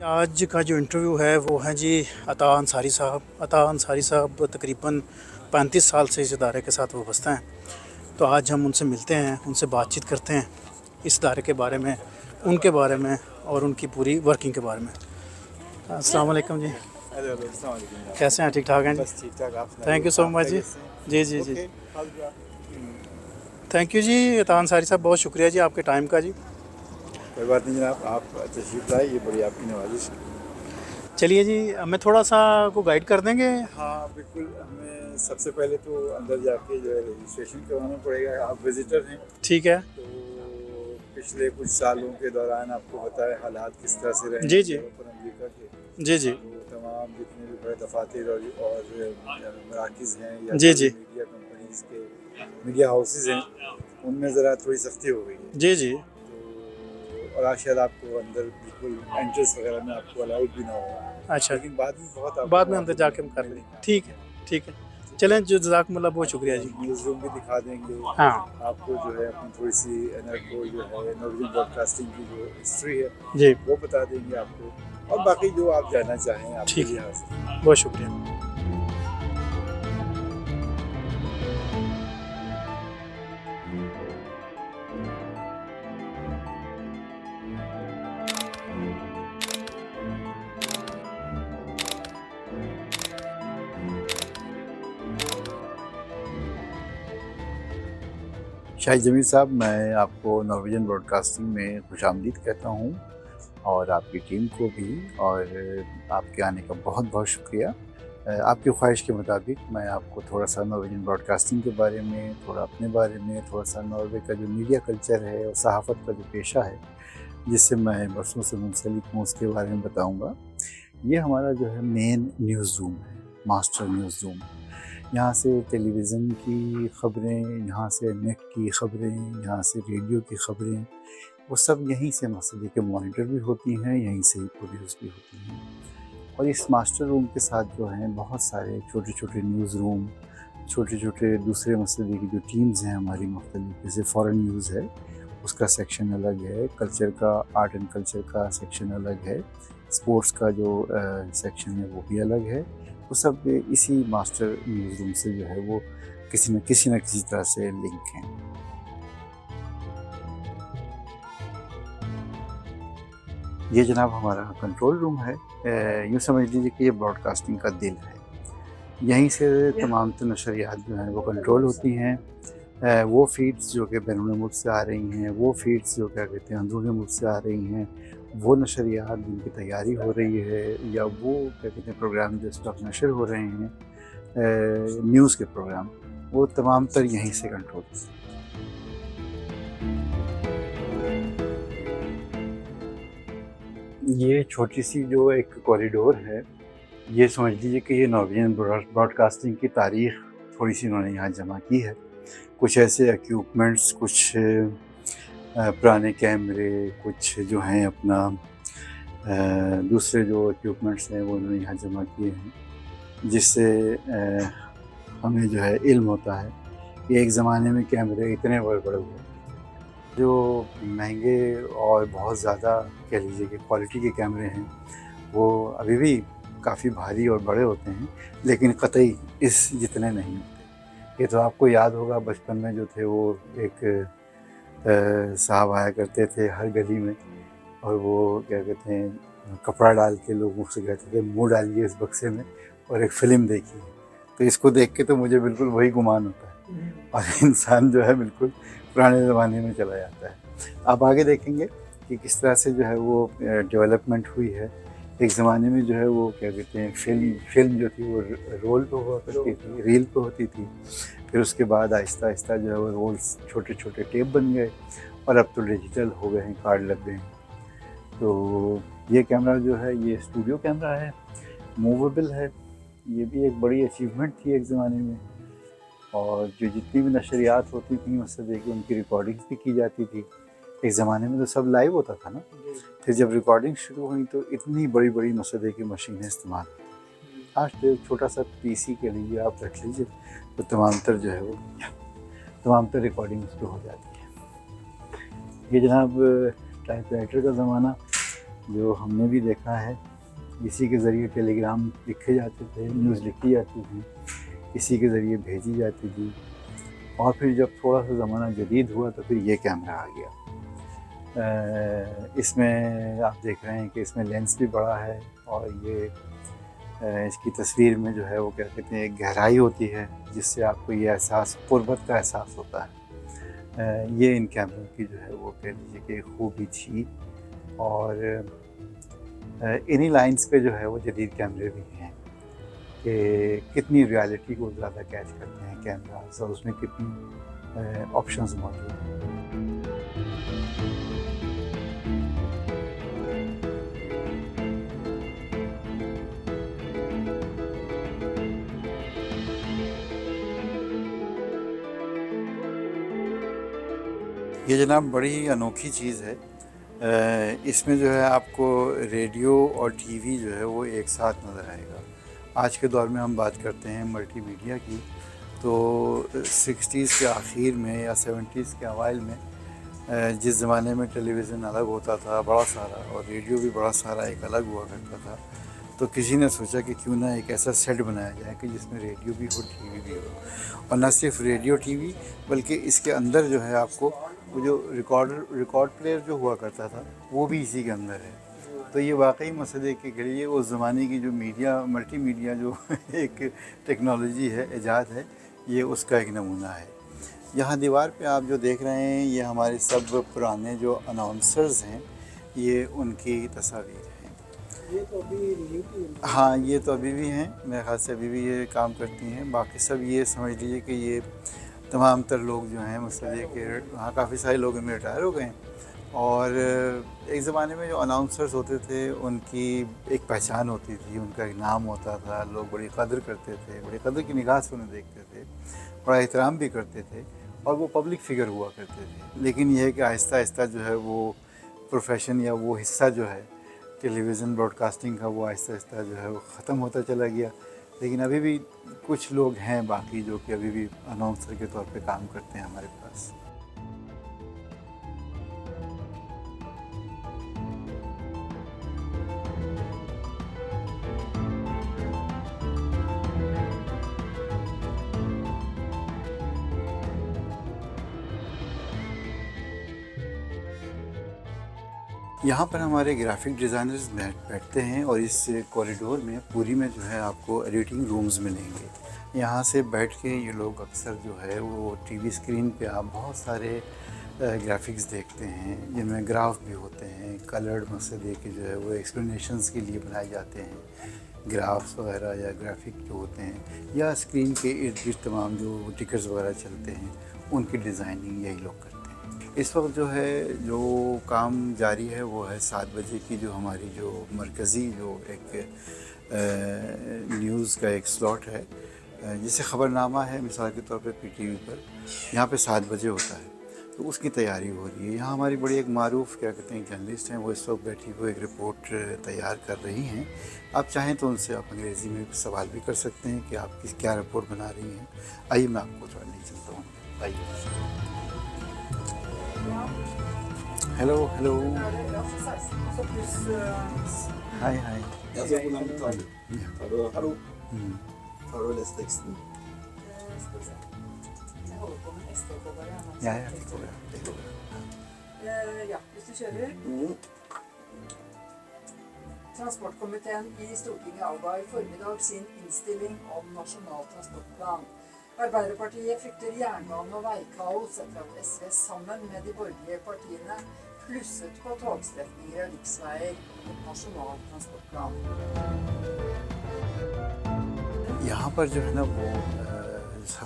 आज का जो इंटरव्यू है वो है जी अता अंसारी साहब। अता अंसारी साहब तकरीबन 35 साल से इस इदारे के साथ वाबस्ता हैं। तो आज हम उनसे मिलते हैं, उनसे बातचीत करते हैं इस इदारे के बारे में, उनके बारे में और उनकी पूरी वर्किंग के बारे में। अस्सलाम वालेकुम जी। हेलो हेलो, अस्सलाम वालेकुम जनाब। कैसे हैं? ठीक ठाक हैं जी? बस ठीक ठाक, आप सुनाइए। थैंक यू सो आप मच जी। खैरियत से हैं? जी जी जी। ओके, हाल दुआ। थैंक यू जी अता अंसारी साहब, बहुत शुक्रिया जी आपके टाइम का जी। कोई बात नहीं जनाब, आप तशरीफ लाए, ये बड़ी आपकी नवाजिश है। चलिए जी, हमें थोड़ा सा को गाइड कर देंगे। हाँ बिल्कुल, हमें सबसे पहले तो अंदर जाके जो है रजिस्ट्रेशन करवाना पड़ेगा। आप विजिटर हैं ठीक है। तो पिछले कुछ सालों के दौरान आपको पता है हालात किस तरह से रहे जी जी। यूरोप और अमेरिका के। जी जी। तो तमाम जितने भी बड़े दफातर और मराकज़ हैं या जी जी। मीडिया कंपनीज़ के मीडिया हाउसेज हैं, उनमें ज़रा थोड़ी सख्ती हो गई है। जी जी। तो और आज शायद आपको अंदर बिल्कुल एंट्रेंस वगैरह में आपको अलाउड भी ना होगा, अच्छा, लेकिन बाद में बहुत आपको बाद में अंदर मौके जाके हम कर लेंगे। मिलेंगे। ठीक है, ठीक है। चलें जो जज़ाकमुल्लाह, बहुत शुक्रिया जी। न्यूज़ रूम भी दिखा देंगे हाँ आपको, जो है अपनी थोड़ी सी एनआरको जो है नॉर्वेजियन ब्रॉडकास्टिंग की जो हिस्ट्री है जी, वो बता देंगे आपको, और बाकी जो आप जानना चाहें आपके ठीक लिए है, हाजिर हैं। बहुत शुक्रिया। शाहिद जमील साहब, मैं आपको नॉर्वेजियन ब्रॉडकास्टिंग में खुशामदीद कहता हूँ, और आपकी टीम को भी, और आपके आने का बहुत बहुत शुक्रिया। आपकी ख्वाहिश के मुताबिक मैं आपको थोड़ा सा नॉर्वेजियन ब्रॉडकास्टिंग के बारे में, थोड़ा अपने बारे में, थोड़ा सा नॉर्वे का जो मीडिया कल्चर है और सहाफ़त का जो पेशा है जिससे मैं बरसों से मुंसलिक हूँ, उसके बारे में बताऊँगा। ये हमारा जो है मेन न्यूज़ रूम है, मास्टर न्यूज़ रूम। यहाँ से टेलीविज़न की ख़बरें, यहाँ से नेट की ख़बरें, यहाँ से रेडियो की ख़बरें, वो सब यहीं से मसले के मॉनिटर भी होती हैं, यहीं से ही प्रोड्यूस भी होती हैं। और इस मास्टर रूम के साथ जो हैं बहुत सारे छोटे छोटे न्यूज़ रूम, छोटे छोटे दूसरे मसले की जो टीम्स हैं हमारी मुख्तलिफ, जैसे फ़ॉरेन न्यूज़ है उसका सेक्शन अलग है, कल्चर का, आर्ट एंड कल्चर का सेक्शन अलग है, स्पोर्ट्स का जो सेक्शन है वो भी अलग है। वो सब इसी मास्टर न्यूज़ रूम से जो है वो किसी न किसी तरह से लिंक हैं। ये जनाब हमारा कंट्रोल रूम है। यूँ समझ लीजिए कि ये ब्रॉडकास्टिंग का दिल है। यहीं से तमाम तो नशरियात जो हैं वो कंट्रोल होती हैं। वो फीड्स जो कि बैरून मुल्क से आ रही हैं, वो फीड्स जो क्या कहते हैं अंदरून मुल्क से आ रही हैं, वो नशरियात जिनकी तैयारी हो रही है, या वो क्या कहते हैं प्रोग्राम जो इस वक्त नशर हो रहे हैं, न्यूज़ के प्रोग्राम, वो तमाम तर यहीं से कंट्रोल होते हैं। ये छोटी सी जो एक कॉरिडोर है, ये समझ लीजिए कि ये नॉर्वेजियन ब्रॉडकास्टिंग की तारीख़ थोड़ी सी इन्होंने यहाँ जमा की है। कुछ ऐसे इक्विपमेंट्स, कुछ पुराने कैमरे, कुछ जो हैं अपना दूसरे जो इक्विपमेंट्स हैं वो उन्होंने यहाँ जमा किए हैं, जिससे हमें जो है इल्म होता है कि एक ज़माने में कैमरे इतने बड़े बड़े हुए, जो महंगे और बहुत ज़्यादा कह लीजिए कि क्वालिटी के कैमरे हैं वो अभी भी काफ़ी भारी और बड़े होते हैं, लेकिन कतई इस जितने नहीं होते। ये तो आपको याद होगा बचपन में जो थे वो एक साहब आया करते थे हर गली में, और वो क्या कहते हैं कपड़ा डाल के लोगों से कहते थे मुँह डालिए इस बक्से में और एक फ़िल्म देखिए। तो इसको देख के तो मुझे बिल्कुल वही गुमान होता है, और इंसान जो है बिल्कुल पुराने ज़माने में चला जाता है। आप आगे देखेंगे कि किस तरह से जो है वो डेवलपमेंट हुई है। एक ज़माने में जो है वो क्या कहते हैं फिल्म जो थी वो रोल पे हुआ करती थी, रील पे होती थी। फिर उसके बाद आहिस्ता आहिस्ता जो है वो रोल्स छोटे छोटे टेप बन गए, और अब तो डिजिटल हो गए हैं, कार्ड लग गए हैं। तो ये कैमरा जो है ये स्टूडियो कैमरा है, मूवेबल है। ये भी एक बड़ी अचीवमेंट थी एक ज़माने में, और जो जितनी भी नशरियात होती थी मतलब देखिए उनकी रिकॉर्डिंग्स भी की जाती थी। एक ज़माने में तो सब लाइव होता था ना, फिर जब रिकॉर्डिंग शुरू हुई तो इतनी बड़ी बड़ी मसदे की मशीनें इस्तेमाल हुई। आज तो एक छोटा सा पीसी के लिए आप रख लीजिए तो तमाम तर जो है वो तमाम तर रिकॉर्डिंग उस पर हो जाती है। ये जनाब टाइपराइटर का ज़माना, जो हमने भी देखा है। इसी के ज़रिए टेलीग्राम लिखे जाते थे, न्यूज़ लिखी जाती थी, इसी के ज़रिए भेजी जाती थी। और फिर जब थोड़ा सा ज़माना जदीद हुआ तो फिर ये कैमरा आ गया। इसमें आप देख रहे हैं कि इसमें लेंस भी बड़ा है और ये इसकी तस्वीर में जो है वो क्या कहते हैं, एक गहराई होती है जिससे आपको ये एहसास, क़ुर्बत का एहसास होता है। ये इन कैमरों की जो है वो कह लीजिए कि खूबी थी। और इन्हीं लाइंस पे जो है वो जदीद कैमरे भी हैं कि कितनी रियलिटी को ज़्यादा कैच करते हैं कैमरास और उसमें कितनी ऑप्शंस मौजूद हैं। ये जनाब बड़ी ही अनोखी चीज़ है। इसमें जो है आपको रेडियो और टीवी जो है वो एक साथ नज़र आएगा। आज के दौर में हम बात करते हैं मल्टीमीडिया की, तो 60s के आखिर में या 70s के अवाइल में जिस ज़माने में टेलीविज़न अलग होता था बड़ा सारा और रेडियो भी बड़ा सारा एक अलग हुआ करता था, तो किसी ने सोचा कि क्यों ना एक ऐसा सेट बनाया जाए कि जिसमें रेडियो भी हो, टीवी भी हो। और न सिर्फ रेडियो टीवी बल्कि इसके अंदर जो है आपको वो जो रिकॉर्ड प्लेयर जो हुआ करता था वो भी इसी के अंदर है। तो ये वाकई मसले के लिए उस ज़माने की जो मीडिया, मल्टीमीडिया जो एक टेक्नोलॉजी है, इजाद है, ये उसका एक नमूना है। यहाँ दीवार पे आप जो देख रहे हैं ये हमारे सब पुराने जो अनाउंसर्स हैं, ये उनकी तस्वीर हैं। ये तो अभी हाँ, ये तो अभी भी हैं, मेरे ख़्याल से अभी भी ये काम करती हैं। बाकी सब ये समझ लीजिए कि ये तमाम तर लोग जो हैं मुझसे के वहाँ काफ़ी सारे लोग इनमें रिटायर हो गए हैं। और एक ज़माने में जो अनाउंसर्स होते थे उनकी एक पहचान होती थी, उनका एक नाम होता था, लोग बड़ी कदर करते थे, बड़ी कदर की निगाह से उन्हें देखते थे, बड़ा एहतराम भी करते थे और वो पब्लिक फ़िगर हुआ करते थे। लेकिन यह है कि आहिस्ता आहिस्ता जो है वो प्रोफेशन या वो हिस्सा जो है टेलीविज़न ब्रॉडकास्टिंग का, वो आहिस्ता आहिस्ता जो है वो ख़त्म होता चला गया। लेकिन अभी भी कुछ लोग हैं बाकी जो कि अभी भी अनाउंसर के तौर पे काम करते हैं हमारे पास। यहाँ पर हमारे ग्राफिक डिज़ाइनर्स बैठते हैं और इस कॉरिडोर में पूरी में जो है आपको एडिटिंग रूम्स मिलेंगे। यहाँ से बैठ के ये लोग अक्सर जो है वो टीवी स्क्रीन पे आप बहुत सारे ग्राफिक्स देखते हैं जिनमें ग्राफ भी होते हैं, कलर्ड मकसद के जो है वो एक्सप्लेनेशंस के लिए बनाए जाते हैं। ग्राफ्स वगैरह या ग्राफिक जो होते हैं या स्क्रीन के इर्द गिर्द तमाम जो टिकर्स वगैरह चलते हैं उनकी डिज़ाइनिंग यही लोग करते हैं। इस वक्त जो है जो काम जारी है वो है 7 बजे की जो हमारी जो मरकज़ी जो एक न्यूज़ का एक स्लॉट है जिसे ख़बरनामा है मिसाल के तौर पे पीटीवी पर, यहाँ पे 7 बजे होता है, तो उसकी तैयारी हो रही है। यहाँ हमारी बड़ी एक मारूफ़ क्या कहते हैं जर्नलिस्ट हैं, वो इस वक्त बैठी हुई एक रिपोर्ट तैयार कर रही हैं। आप चाहें तो उनसे आप अंग्रेज़ी में सवाल भी कर सकते हैं कि आप क्या रिपोर्ट बना रही हैं। आइए मैं आपको थोड़ा ले चलता हूँ, आइए। Hello, hello. Hei, hei. Ja, så hvordan tar du? Hallo. Mm. Tar du og leser teksten? Skal vi se. Jeg holder på med SD-kodere. Ja, ja, det går bra. Det går bra. Ja, hvis du kjører. Transportkomiteen i Stortinget avga i formiddag sin innstilling om Nasjonal transportplan. Arbeiderpartiet frykter jernbane- og veikaos etter at SV sammen med de borgerlige partiene plusset på togstrekninger og riksveier i Nasjonal transportplan. यहाँ पर जो है ना वो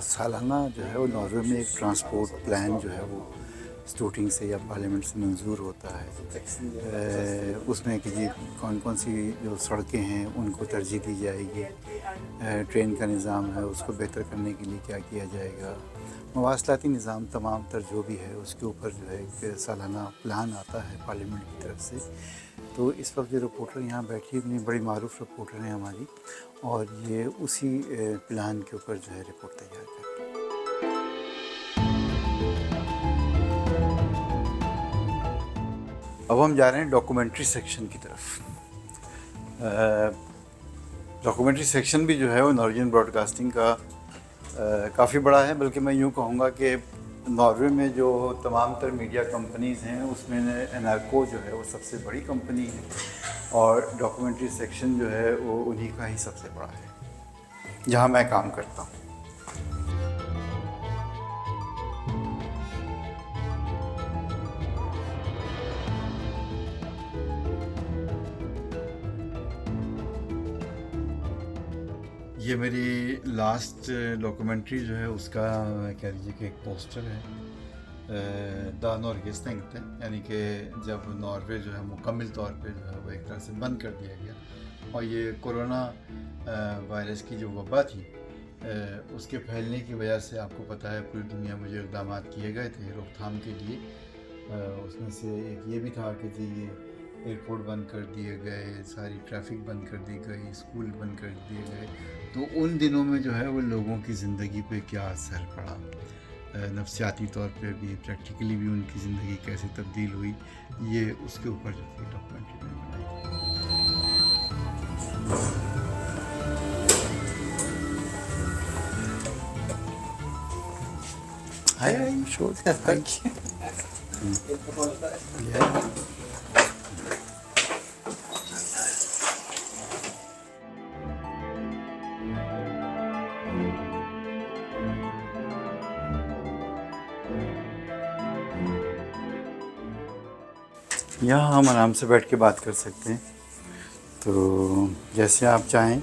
सालाना जो है वो नॉर्वे में एक ट्रांसपोर्ट प्लान जो है वो स्टूटिंग से या पार्लियामेंट से मंजूर होता है। उसमें कि जी कौन कौन सी जो सड़कें हैं उनको तरजीह दी जाएगी, ट्रेन का निज़ाम है उसको बेहतर करने के लिए क्या किया जाएगा, मवासलाती निज़ाम तमाम तर जो भी है उसके ऊपर जो है एक सालाना प्लान आता है पार्लियामेंट की तरफ से। तो इस वक्त जो रिपोर्टर यहाँ बैठी है बड़ी मारूफ रिपोर्टर हैं हमारी, और ये उसी प्लान के ऊपर जो है रिपोर्ट तैयार करती है। अब हम जा रहे हैं डॉक्यूमेंट्री सेक्शन की तरफ। डॉक्यूमेंट्री सेक्शन भी जो है वो नॉर्वेजियन ब्रॉडकास्टिंग का काफ़ी बड़ा है, बल्कि मैं यूँ कहूँगा कि नॉर्वे में जो तमाम तर मीडिया कंपनीज़ हैं उसमें NRK जो है वो सबसे बड़ी कंपनी है, और डॉक्यूमेंट्री सेक्शन जो है वो उन्हीं का ही सबसे बड़ा है जहाँ मैं काम करता हूँ। ये मेरी लास्ट डॉक्यूमेंट्री जो है उसका कह लीजिए कि एक पोस्टर है, द नॉर्वेस्टेंगट, यानी कि जब नॉर्वे जो है मुकम्मल तौर पे जो है वो एक तरह से बंद कर दिया गया, और ये कोरोना वायरस की जो वबा थी उसके फैलने की वजह से आपको पता है पूरी दुनिया में जो इक़दाम किए गए थे रोकथाम के लिए, उसमें से एक ये भी था कि जी ये एयरपोर्ट बंद कर दिए गए, सारी ट्रैफिक बंद कर दी गई, स्कूल बंद कर दिए गए। तो उन दिनों में जो है वो लोगों की ज़िंदगी पे क्या असर पड़ा, नफ्सियाती तौर पे भी, प्रैक्टिकली भी उनकी ज़िंदगी कैसे तब्दील हुई, ये उसके ऊपर जो थी डॉक्यूमेंट्री मैंने बनाई। हाय शो थैंक यू। यहाँ हम आराम से बैठ के बात कर सकते हैं, तो जैसे आप चाहें